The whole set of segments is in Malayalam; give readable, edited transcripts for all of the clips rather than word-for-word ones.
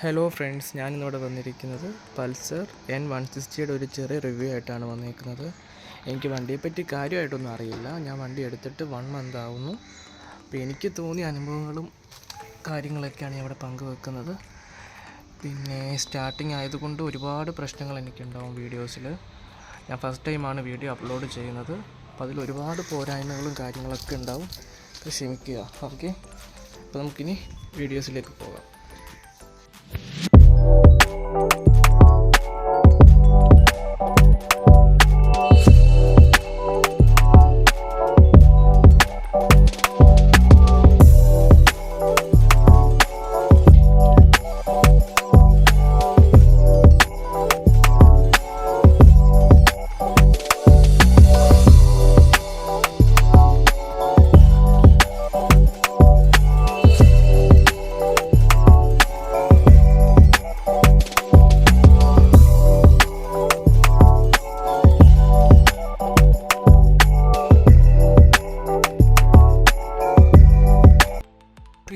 ഹലോ ഫ്രണ്ട്സ്, ഞാനിന്നിവിടെ വന്നിരിക്കുന്നത് പൾസർ N160യുടെ ഒരു ചെറിയ റിവ്യൂ ആയിട്ടാണ് വന്നിരിക്കുന്നത്. എനിക്ക് വണ്ടിയെപ്പറ്റി കാര്യമായിട്ടൊന്നും അറിയില്ല. ഞാൻ വണ്ടി എടുത്തിട്ട് 1 മന്ത് ആവുന്നു. അപ്പോൾ എനിക്ക് തോന്നിയ അനുഭവങ്ങളും കാര്യങ്ങളൊക്കെയാണ് ഞാൻ ഇവിടെ പങ്കുവെക്കുന്നത്. പിന്നെ സ്റ്റാർട്ടിങ് ആയതുകൊണ്ട് ഒരുപാട് പ്രശ്നങ്ങൾ എനിക്കുണ്ടാവും വീഡിയോസിൽ. ഞാൻ ഫസ്റ്റ് ടൈമാണ് വീഡിയോ അപ്ലോഡ് ചെയ്യുന്നത്. അപ്പോൾ അതിൽ ഒരുപാട് പോരായ്മകളും കാര്യങ്ങളൊക്കെ ഉണ്ടാവും. അപ്പോൾ ക്ഷമിക്കുക. ഓക്കെ, അപ്പോൾ നമുക്കിനി വീഡിയോസിലേക്ക് പോകാം.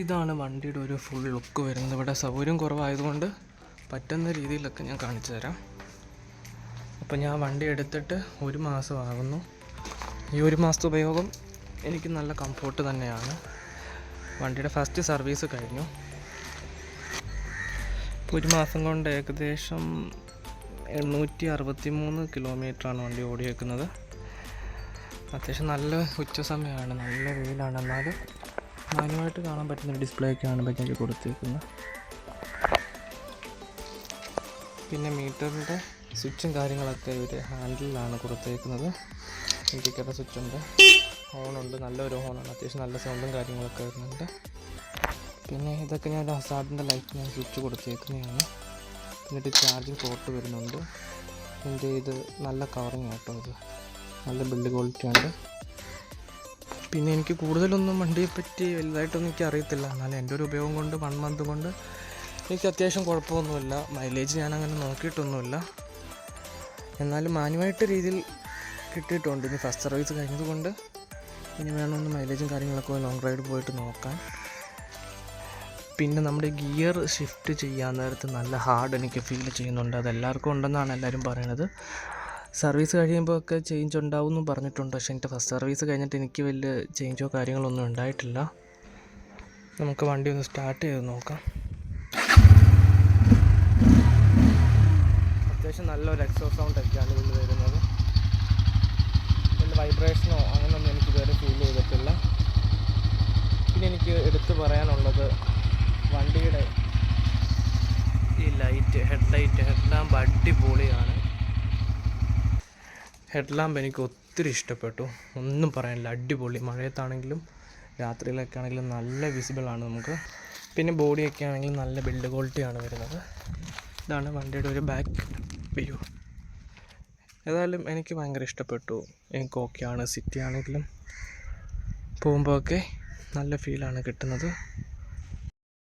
ഇതാണ് വണ്ടിയുടെ ഒരു ഫുൾ ലുക്ക് വരുന്നത്. ഇവിടെ സൗകര്യം കുറവായതുകൊണ്ട് പറ്റുന്ന രീതിയിലൊക്കെ ഞാൻ കാണിച്ചു തരാം. അപ്പോൾ ഞാൻ വണ്ടി എടുത്തിട്ട് 1 മാസം ആകുന്നു. ഈ 1 മാസത്തെ ഉപയോഗം എനിക്ക് നല്ല കംഫോർട്ട് തന്നെയാണ്. വണ്ടിയുടെ ഫസ്റ്റ് സർവീസ് കഴിഞ്ഞു. 1 മാസം കൊണ്ട് ഏകദേശം 863 കിലോമീറ്ററാണ് വണ്ടി ഓടിയേക്കുന്നത്. അത്യാവശ്യം നല്ല ഉച്ച സമയമാണ്, നല്ല വെയിലാണ്. എന്നാലും മാന്യമായിട്ട് കാണാൻ പറ്റുന്ന ഡിസ്പ്ലേ ഒക്കെയാണ് ബജാജ് കൊടുത്തേക്കുന്നത്. പിന്നെ മീറ്ററിൻ്റെ സ്വിച്ചും കാര്യങ്ങളൊക്കെ ഒരു ഹാൻഡിലാണ് കൊടുത്തേക്കുന്നത്. ഇൻഡിക്കേറ്റർ സ്വിച്ചുണ്ട്, ഹോണുണ്ട്, നല്ലൊരു ഹോണാണ്. അത്യാവശ്യം നല്ല സൗണ്ടും കാര്യങ്ങളൊക്കെ വരുന്നുണ്ട്. പിന്നെ ഇതൊക്കെ ഞാൻ ഹസാർഡിൻ്റെ ലൈറ്റ് ഞാൻ സ്വിച്ച് കൊടുത്തേക്കുന്നതാണ്. എന്നിട്ട് ചാർജിങ് പോർട്ട് വരുന്നുണ്ട്. എൻ്റെ ഇത് നല്ല കവറിങ് ആട്ടോ, ഇത് നല്ല ബിൽഡ് ക്വാളിറ്റി ഉണ്ട്. പിന്നെ എനിക്ക് കൂടുതലൊന്നും വണ്ടിയെപ്പറ്റി വലുതായിട്ടൊന്നും എനിക്ക് അറിയത്തില്ല. എന്നാലും എൻ്റെ ഒരു ഉപയോഗം കൊണ്ട് 1 മന്ത് കൊണ്ട് എനിക്ക് അത്യാവശ്യം കുഴപ്പമൊന്നുമില്ല. മൈലേജ് ഞാനങ്ങനെ നോക്കിയിട്ടൊന്നുമില്ല. എന്നാലും മാന്യമായിട്ട് രീതിയിൽ കിട്ടിയിട്ടുണ്ട്. ഇനി ഫസ്റ്റ് സർവീസ് കഴിഞ്ഞതുകൊണ്ട് ഇനി വേണമെന്ന് മൈലേജും കാര്യങ്ങളൊക്കെ ലോങ് റൈഡ് പോയിട്ട് നോക്കാൻ. പിന്നെ നമ്മുടെ ഗിയർ ഷിഫ്റ്റ് ചെയ്യാൻ നേരത്ത് നല്ല ഹാർഡ് എനിക്ക് ഫീൽ ചെയ്യുന്നുണ്ട്. അതെല്ലാവർക്കും ഉണ്ടെന്നാണ് എല്ലാവരും പറയണത്. സർവീസ് കഴിയുമ്പോൾ ഒക്കെ ചേഞ്ച് ഉണ്ടാവും എന്നും പറഞ്ഞിട്ടുണ്ട്. പക്ഷേ എൻ്റെ ഫസ്റ്റ് സർവീസ് കഴിഞ്ഞിട്ട് എനിക്ക് വലിയ ചേഞ്ചോ കാര്യങ്ങളൊന്നും ഉണ്ടായിട്ടില്ല. നമുക്ക് വണ്ടി ഒന്ന് സ്റ്റാർട്ട് ചെയ്ത് നോക്കാം. അത്യാവശ്യം നല്ലൊരു എക്സോസ്റ്റ് സൗണ്ട് ഒക്കെയാണ് ഇതിൽ വരുന്നത്. വലിയ വൈബ്രേഷനോ അങ്ങനെയൊന്നും എനിക്ക് ഇതുവരെ ഫീൽ ചെയ്തിട്ടില്ല. പിന്നെ എനിക്ക് എടുത്തു പറയാനുള്ളത് വണ്ടിയുടെ ഈ ഹെഡ് ലാമ്പ് അടിപൊളിയാണ്. ഹെഡ് ലാമ്പ് എനിക്ക് ഒത്തിരി ഇഷ്ടപ്പെട്ടു, ഒന്നും പറയാനില്ല, അടിപൊളി. മഴയത്താണെങ്കിലും രാത്രിയിലൊക്കെ ആണെങ്കിലും നല്ല വിസിബിളാണ് നമുക്ക്. പിന്നെ ബോഡിയൊക്കെ ആണെങ്കിലും നല്ല ബിൽഡ് ക്വാളിറ്റിയാണ് വരുന്നത്. ഇതാണ് വണ്ടിയുടെ ഒരു ബാക്ക് വ്യൂ. ഏതായാലും എനിക്ക് ഭയങ്കര ഇഷ്ടപ്പെട്ടു. എനിക്ക് ഓക്കെയാണ്. സിറ്റി ആണെങ്കിലും പോകുമ്പോഴൊക്കെ നല്ല ഫീലാണ് കിട്ടുന്നത്.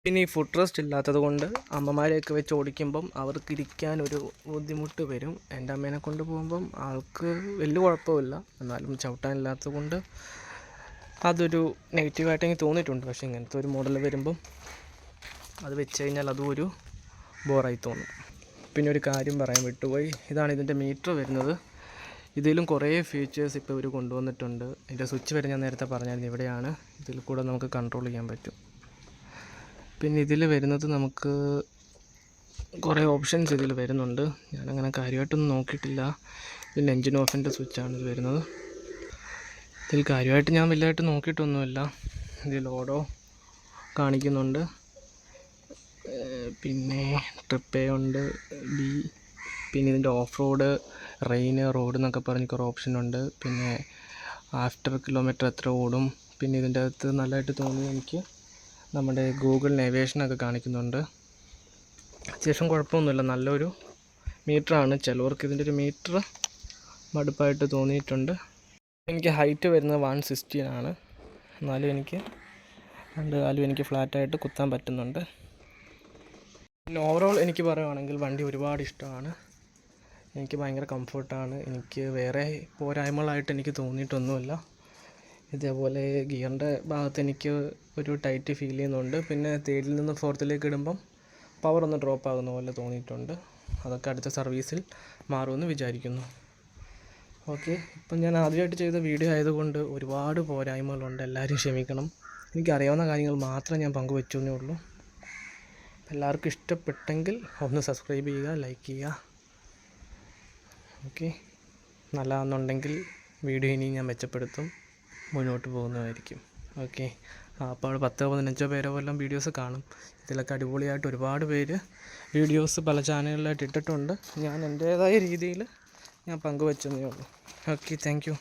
പിന്നെ ഈ ഫുഡ് റെസ്റ്റ് ഇല്ലാത്തത് കൊണ്ട് അമ്മമാരെയൊക്കെ വെച്ച് ഓടിക്കുമ്പം അവർക്ക് ഇരിക്കാനൊരു ബുദ്ധിമുട്ട് വരും. എൻ്റെ അമ്മേനെ കൊണ്ട് പോകുമ്പം ആൾക്ക് വലിയ കുഴപ്പമില്ല. എന്നാലും ചവിട്ടാനില്ലാത്തത് കൊണ്ട് അതൊരു നെഗറ്റീവായിട്ട് എനിക്ക് തോന്നിയിട്ടുണ്ട്. പക്ഷേ ഇങ്ങനത്തെ ഒരു മോഡൽ വരുമ്പം അത് വെച്ച് കഴിഞ്ഞാൽ അതും ഒരു ബോറായി തോന്നും. പിന്നെ ഒരു കാര്യം പറയാൻ വിട്ടുപോയി. ഇതാണ് ഇതിൻ്റെ മീറ്റർ വരുന്നത്. ഇതിലും കുറേ ഫീച്ചേഴ്സ് ഇപ്പോൾ ഇവർ കൊണ്ടുവന്നിട്ടുണ്ട്. ഇതിൻ്റെ സ്വിച്ച് വരെ ഞാൻ നേരത്തെ പറഞ്ഞായിരുന്നു, ഇവിടെയാണ്. ഇതിൽ കൂടെ നമുക്ക് കൺട്രോൾ ചെയ്യാൻ പറ്റും. പിന്നെ ഇതിൽ വരുന്നത് നമുക്ക് കുറേ ഓപ്ഷൻസ് ഇതിൽ വരുന്നുണ്ട്. ഞാനങ്ങനെ കാര്യമായിട്ടൊന്നും നോക്കിയിട്ടില്ല. ഇതിൽ എൻജിൻ ഓഫിൻ്റെ സ്വിച്ചാണ് ഇത് വരുന്നത്. ഇതിൽ കാര്യമായിട്ട് ഞാൻ വലുതായിട്ട് നോക്കിയിട്ടൊന്നുമില്ല. ഇതിൽ ഓടോ കാണിക്കുന്നുണ്ട്. പിന്നെ ട്രിപ്പ് എ ഉണ്ട്, ബി, പിന്നെ ഇതിൻ്റെ ഓഫ് റോഡ്, റോഡ് എന്നൊക്കെ പറഞ്ഞ് കുറേ ഓപ്ഷനുണ്ട്. പിന്നെ ആഫ്റ്റർ കിലോമീറ്റർ എത്ര ഓടും. പിന്നെ ഇതിൻ്റെ അകത്ത് നല്ലതായിട്ട് തോന്നി എനിക്ക് നമ്മുടെ ഗൂഗിൾ നേവിഗേഷനൊക്കെ കാണിക്കുന്നുണ്ട്. അത്യാവശ്യം കുഴപ്പമൊന്നുമില്ല, നല്ലൊരു മീറ്ററാണ്. ചിലവർക്ക് ഇതിൻ്റെ ഒരു മീറ്റർ മടുപ്പായിട്ട് തോന്നിയിട്ടുണ്ട്. എനിക്ക് ഹൈറ്റ് വരുന്നത് 160 ആണ്. എന്നാലും എനിക്ക് 2 കാലും എനിക്ക് ഫ്ലാറ്റായിട്ട് കുത്താൻ പറ്റുന്നുണ്ട്. പിന്നെ ഓവറോൾ എനിക്ക് പറയുവാണെങ്കിൽ വണ്ടി ഒരുപാട് ഇഷ്ടമാണ്. എനിക്ക് ഭയങ്കര കംഫർട്ടാണ്. എനിക്ക് വേറെ പോരായ്മകളായിട്ട് എനിക്ക് തോന്നിയിട്ടൊന്നുമില്ല. ഇതേപോലെ ഗിയറിൻ്റെ ഭാഗത്ത് എനിക്ക് ഒരു ടൈറ്റ് ഫീൽ ചെയ്യുന്നുണ്ട്. പിന്നെ തേർഡിൽ നിന്ന് ഫോർത്തിലേക്ക് ഇടുമ്പം പവർ ഒന്ന് ഡ്രോപ്പ് ആകുന്ന പോലെ തോന്നിയിട്ടുണ്ട്. അതൊക്കെ അടുത്ത സർവീസിൽ മാറുമെന്ന് വിചാരിക്കുന്നു. ഓക്കെ, ഇപ്പം ഞാൻ ആദ്യമായിട്ട് ചെയ്ത വീഡിയോ ആയതുകൊണ്ട് ഒരുപാട് പോരായ്മകളുണ്ട്, എല്ലാവരും ക്ഷമിക്കണം. എനിക്കറിയാവുന്ന കാര്യങ്ങൾ മാത്രം ഞാൻ പങ്കുവെച്ചു എന്നേ ഉള്ളൂ. എല്ലാവർക്കും ഇഷ്ടപ്പെട്ടെങ്കിൽ ഒന്ന് സബ്സ്ക്രൈബ് ചെയ്യുക, ലൈക്ക് ചെയ്യുക. ഓക്കെ, നല്ലതാണെന്നുണ്ടെങ്കിൽ വീഡിയോ ഇനി ഞാൻ മെച്ചപ്പെടുത്തും, മുന്നോട്ട് പോകുന്നതായിരിക്കും. ഓക്കെ, അപ്പോൾ 10-15 പേരോ വല്ലതും വീഡിയോസ് കാണും. ഇതിലൊക്കെ അടിപൊളിയായിട്ട് ഒരുപാട് പേര് വീഡിയോസ് പല ചാനലുകളിലായിട്ട് ഇട്ടിട്ടുണ്ട്. ഞാൻ എൻ്റേതായ രീതിയിൽ ഞാൻ പങ്കുവെച്ചതേ ഉള്ളൂ. Okay, thank you.